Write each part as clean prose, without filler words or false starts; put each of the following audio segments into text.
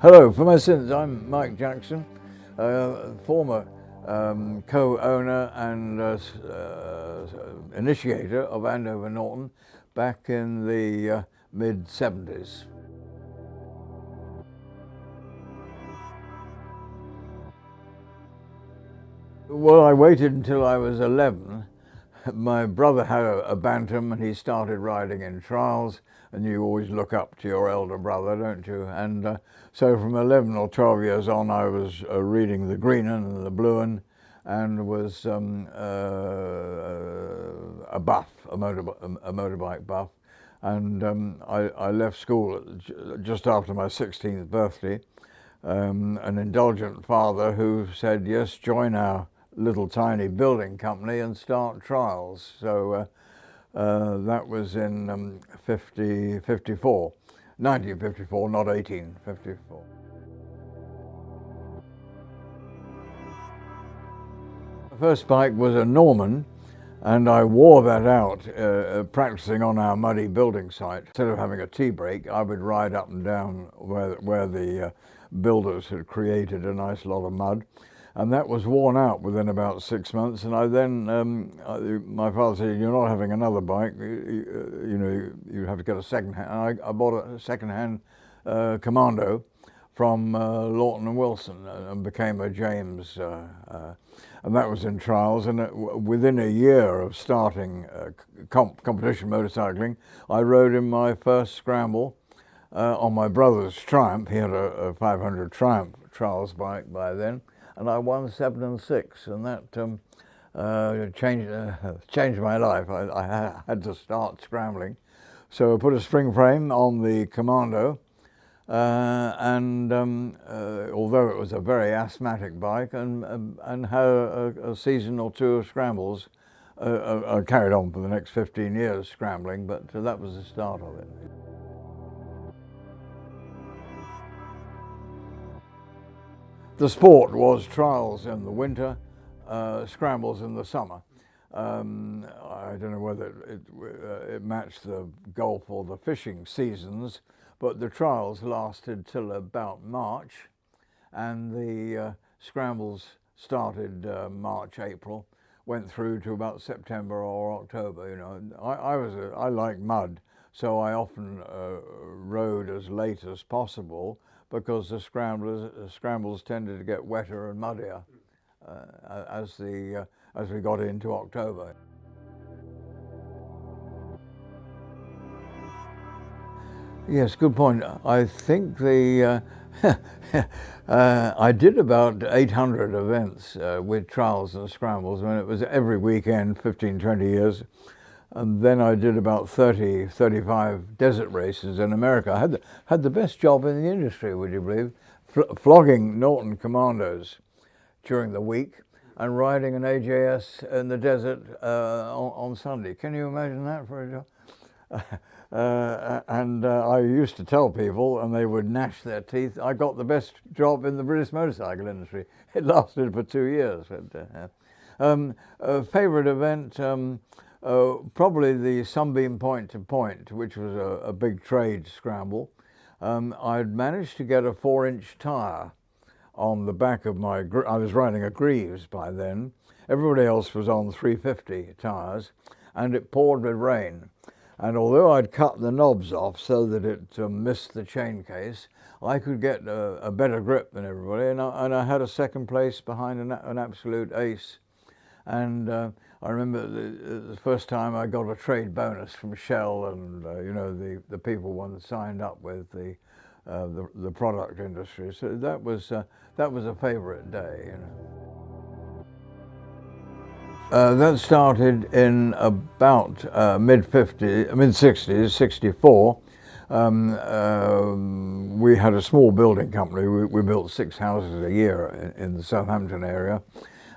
Hello, for my sins, I'm Mike Jackson, former co-owner and initiator of Andover Norton back in the mid-70s. Well, I waited until I was 11. My brother had a Bantam and he started riding in trials, and you always look up to your elder brother, don't you? And so from 11 or 12 years on, I was reading the Green and the Blue and was a buff, a motorbike buff. And I left school just after my 16th birthday. An indulgent father who said, yes, join our little tiny building company and start trials. So that was in 1954, not 1854. The first bike was a Norman, and I wore that out practicing on our muddy building site. Instead of having a tea break, I would ride up and down where the builders had created a nice lot of mud. And that was worn out within about 6 months. And I then, my father said, you're not having another bike, you have to get a second-hand. And I bought a second-hand Commando from Lawton and Wilson and became a James. And that was in trials. And within a year of starting competition motorcycling, I rode in my first scramble on my brother's Triumph. He had a 500 Triumph trials bike by then. And I won 7 and 6, and that changed my life. I had to start scrambling. So I put a spring frame on the Commando, and although it was a very asthmatic bike, and had a season or two of scrambles, I carried on for the next 15 years scrambling, but that was the start of it. The sport was trials in the winter, scrambles in the summer. I don't know whether it matched the golf or the fishing seasons, but the trials lasted till about March, and the scrambles started March, April, went through to about September or October. You know, I like mud, so I often rode as late as possible, because the scrambles tended to get wetter and muddier as we got into October. Yes, good point. I think the I did about 800 events with trials and scrambles. I mean, it was every weekend, 15, 20 years. And then I did about 30, 35 desert races in America. I had the best job in the industry, would you believe? Flogging Norton Commandos during the week and riding an AJS in the desert on Sunday. Can you imagine that for a job? I used to tell people, and they would gnash their teeth, I got the best job in the British motorcycle industry. It lasted for 2 years. Favourite event, probably the Sunbeam Point to Point, which was a big trade scramble. I'd managed to get a 4-inch tyre on the back of I was riding a Greaves by then. Everybody else was on 350 tyres, and it poured with rain. And although I'd cut the knobs off so that it missed the chain case, I could get a better grip than everybody, and I had a second place behind an absolute ace. And I remember the first time I got a trade bonus from Shell, and the people one signed up with the product industry. So that was a favourite day. That started in about mid-60s, 64. We had a small building company. We built 6 houses a year in the Southampton area,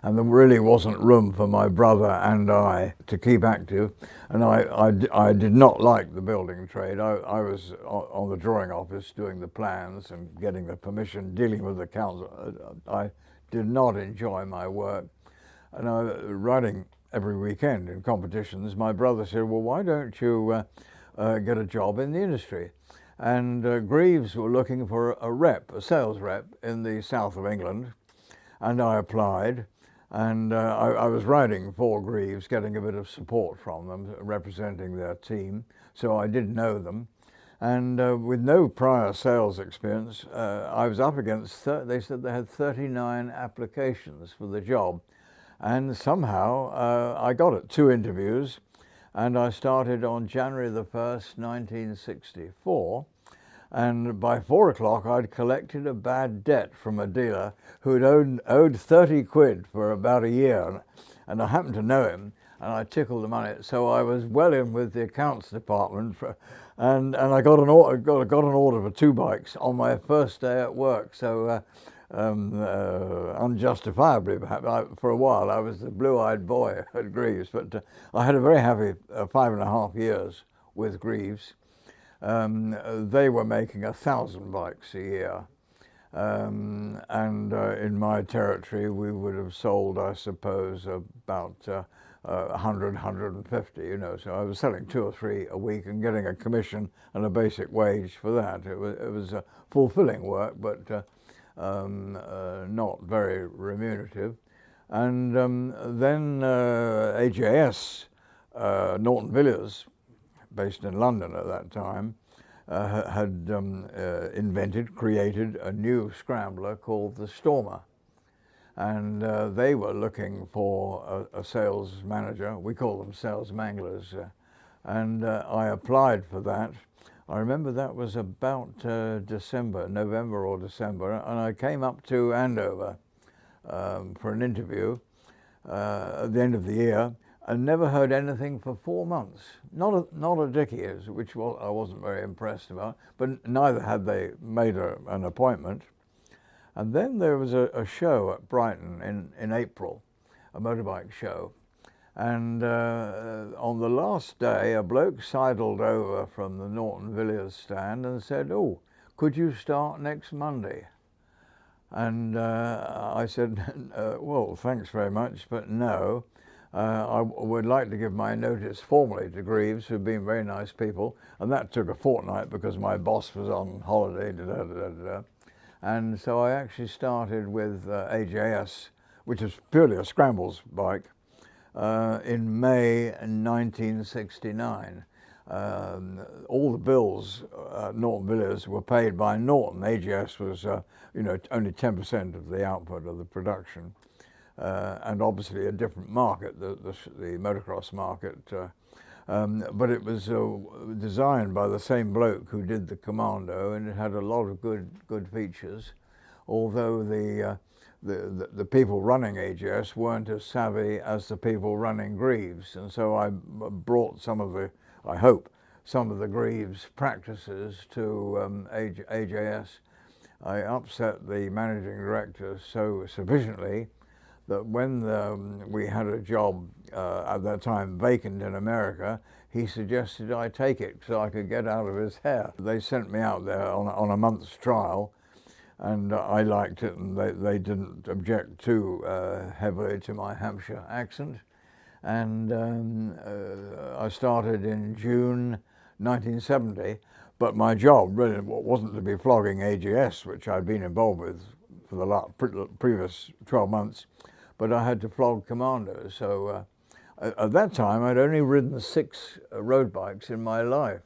and there really wasn't room for my brother and I to keep active. And I did not like the building trade. I was on the drawing office doing the plans and getting the permission, dealing with the council. I did not enjoy my work. And riding every weekend in competitions, my brother said, well, why don't you get a job in the industry? and Greaves were looking for a sales rep in the south of England, and I applied, and I was riding for Greaves, getting a bit of support from them, representing their team, so I did know them. And with no prior sales experience, I was up against, they said they had 39 applications for the job. And somehow I got it, 2 interviews, and I started on January the 1st, 1964. And by 4 o'clock, I'd collected a bad debt from a dealer who had owed 30 quid for about a year. And I happened to know him, and I tickled the money. So I was well in with the accounts department, and I got an order for 2 bikes on my first day at work. So unjustifiably, perhaps, for a while I was the blue-eyed boy at Greaves. But I had a very happy 5.5 years with Greaves. They were making 1,000 bikes a year. And in my territory we would have sold, I suppose, about 100, 150, you know, so I was selling 2 or 3 a week and getting a commission and a basic wage for that. It was fulfilling work, but not very remunerative. And then AJS, Norton Villiers, based in London at that time, had created a new scrambler called the Stormer. And they were looking for a sales manager. We call them sales manglers. And I applied for that. I remember that was about November or December, and I came up to Andover for an interview at the end of the year, and never heard anything for 4 months. Not a dicky, which I wasn't very impressed about, but neither had they made an appointment. And then there was a show at Brighton in April, a motorbike show. And on the last day, a bloke sidled over from the Norton Villiers stand and said, "Oh, could you start next Monday?" And I said, "Well, thanks very much, but no. I would like to give my notice formally to Greaves, who've been very nice people." And that took a fortnight because my boss was on holiday. And so I actually started with AJS, which is purely a scrambles bike, in May 1969. All the bills at Norton Villiers were paid by Norton. AJS was, only 10% of the output of the production, and obviously a different market, the motocross market. But it was designed by the same bloke who did the Commando, and it had a lot of good features, although the people running AJS weren't as savvy as the people running Greaves. And so I brought some of the Greaves practices to AJS. I upset the managing director so sufficiently that when we had a job at that time vacant in America, he suggested I take it so I could get out of his hair. They sent me out there on a month's trial, and I liked it, and they didn't object too heavily to my Hampshire accent. And I started in June 1970, but my job really wasn't to be flogging AGS, which I'd been involved with for the previous 12 months, but I had to flog Commandos. So at that time, I'd only ridden 6 road bikes in my life.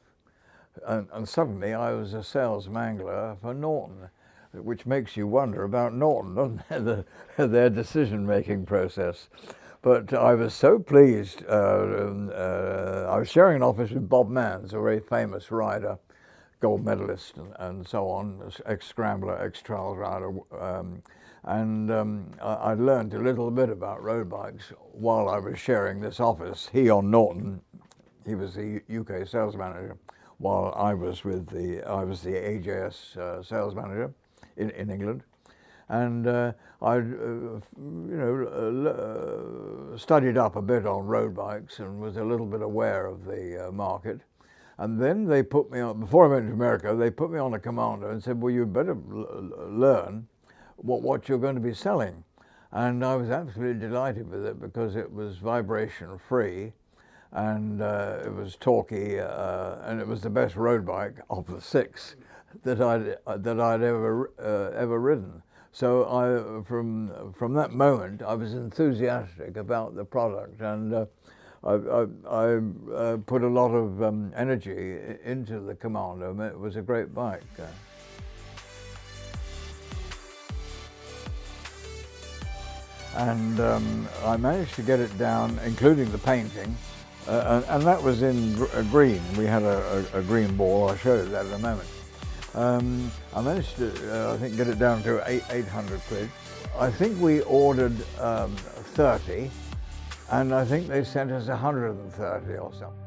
And suddenly I was a sales mangler for Norton, which makes you wonder about Norton, doesn't it? Their decision-making process. But I was so pleased. I was sharing an office with Bob Manns, a very famous rider, gold medalist and so on, ex-scrambler, ex-trials rider. I learned a little bit about road bikes while I was sharing this office. He on Norton, he was the UK sales manager, while I was the AJS sales manager in England. And I studied up a bit on road bikes and was a little bit aware of the market. And then they put me on, before I went to America, they put me on a Commando and said, well, you better learn what you're going to be selling. And I was absolutely delighted with it because it was vibration free, and it was torquey, and it was the best road bike of the 6 that I'd ever ridden. So from that moment, I was enthusiastic about the product, and I put a lot of energy into the Commando. It was a great bike. And I managed to get it down, including the painting, and that was in green. We had a green ball. I'll show you that in a moment. I managed to, I think, get it down to 800 quid. I think we ordered 30, and I think they sent us 130 or something.